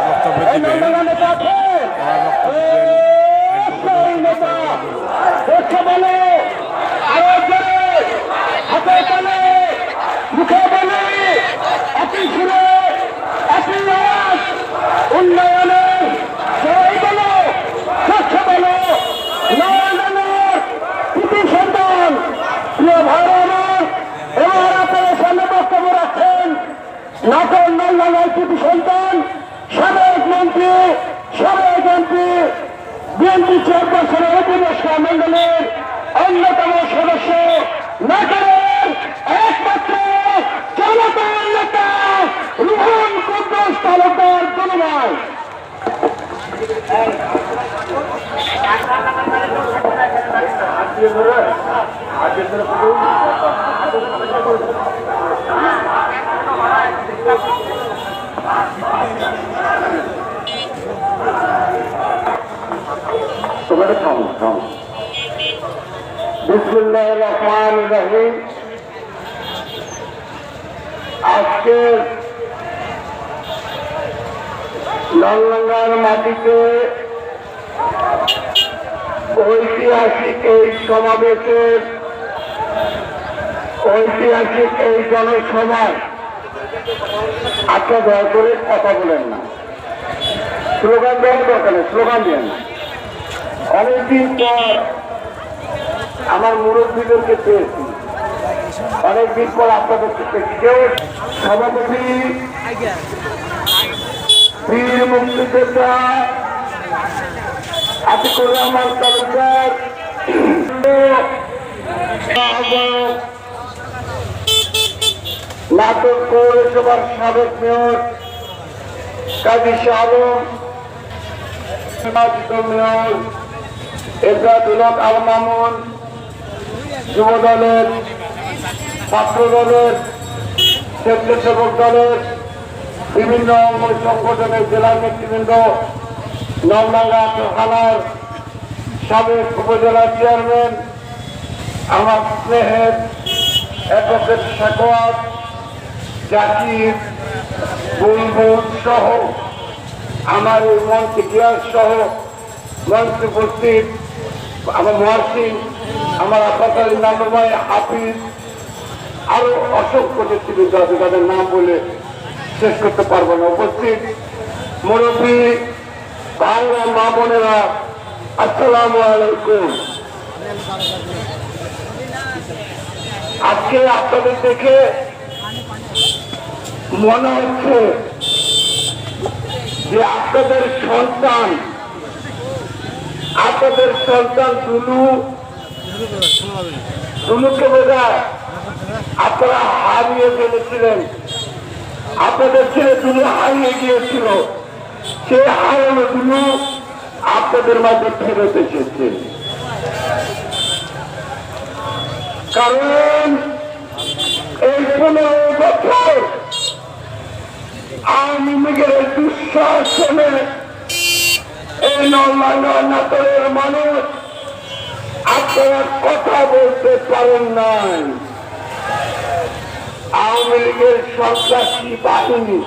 বক্তব্য দিবেন উন্নয়নের সবাই বলো স্বচ্ছ বলো নয়নের কৃতি সন্তান প্রিয় ভাই আমার এবার আপনাদের সামনে বক্তব্য রাখছেন নাটোর নলডাঙ্গার কৃতি সন্তান সাবেক মন্ত্রী সাবেক এমপি বিএনপি চেয়ারপারসনের উপদেষ্টা মন্ডলের অন্যতম সদস্য নাটোরের একমাত্র জনতার নেতা রুহুল কুদ্দুস তালুকদার ধন্যবাদ। বিসমিল্লাহির রহমানির রহিম। আজকে নলডাঙ্গার মাটিতে ঐতিহাসিক এই সমাবেশের ঐতিহাসিক এই জনসভায় আপনারা দয়া করে কথা বলেন না, স্লোগান দেওয়ার দরকার নেই, স্লোগান দেন না। অনেকদিন পর আমার মুরব্বীদেরকে পেয়েছি, অনেকদিন পর আপনাদের কেউ সভাপতি বীর মুক্তিযোদ্ধা আতিকুর রহমান তালুকদার, নাটোর পৌরসভার সাবেক মেয়র কাজী শাহ আলম, মেয়র এরশাদুল হক আল মামুন, যুব দলের, ছাত্র দলের, স্বেচ্ছাসেবক দলের, বিভিন্ন অঙ্গ সংগঠনের জেলা নেতৃবৃন্দ, নলডাঙ্গা থানার সাবেক উপজেলা চেয়ারম্যান, আমার স্নেহের অ্যাডভোকেট সাকোয়াত, জাকির, বুলবুল সহ আমার এই মন্ত্রী গিয়াস সহ মন্ত্রী উপস্থিত আমার মহাসিন, আমার আপাতকালী নামে হাফিজ, আরো অসংখ্য নেতৃবৃন্দ আছে, তাদের নাম বলে শেষ করতে পারবো না। উপস্থিত মুরব্বী ভাইরা, মা বোনেরা, আসসালামু আলাইকুম। আজকে আপনাদের দেখে মনে হচ্ছে যে আপনাদের সন্তান দুলুকে বোঝায় আপনারা হারিয়ে ফেলেছিলেন, আপনাদের ছেলে দুলু হারিয়ে গিয়েছিল, সে হারানো দুলু আপনাদের মাঝে ফেরত এসেছে। কারণ এই 15 বছর আওয়ামী লীগের দুঃশাসনে এই নলডাঙ্গা নাটোরের মানুষ আপনারা কথা বলতে পারেন নাই। আওয়ামী লীগের সন্ত্রাসী বাহিনী,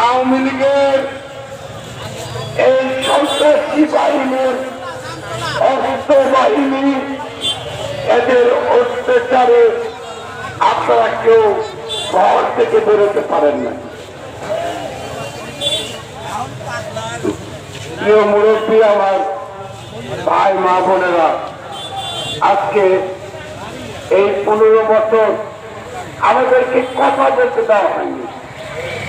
আওয়ামী লীগের এই সন্ত্রাসী বাহিনীর অস্ত্র বাহিনী, এদের অত্যাচারে আপনারা কেউ ঘর থেকে বেরোতে পারেন না। প্রিয় মুরব্বী, আমার ভাই, মা বোনেরা, আজকে এই 15 বছর আমাদেরকে কথা বলতে দেওয়া হয়নি।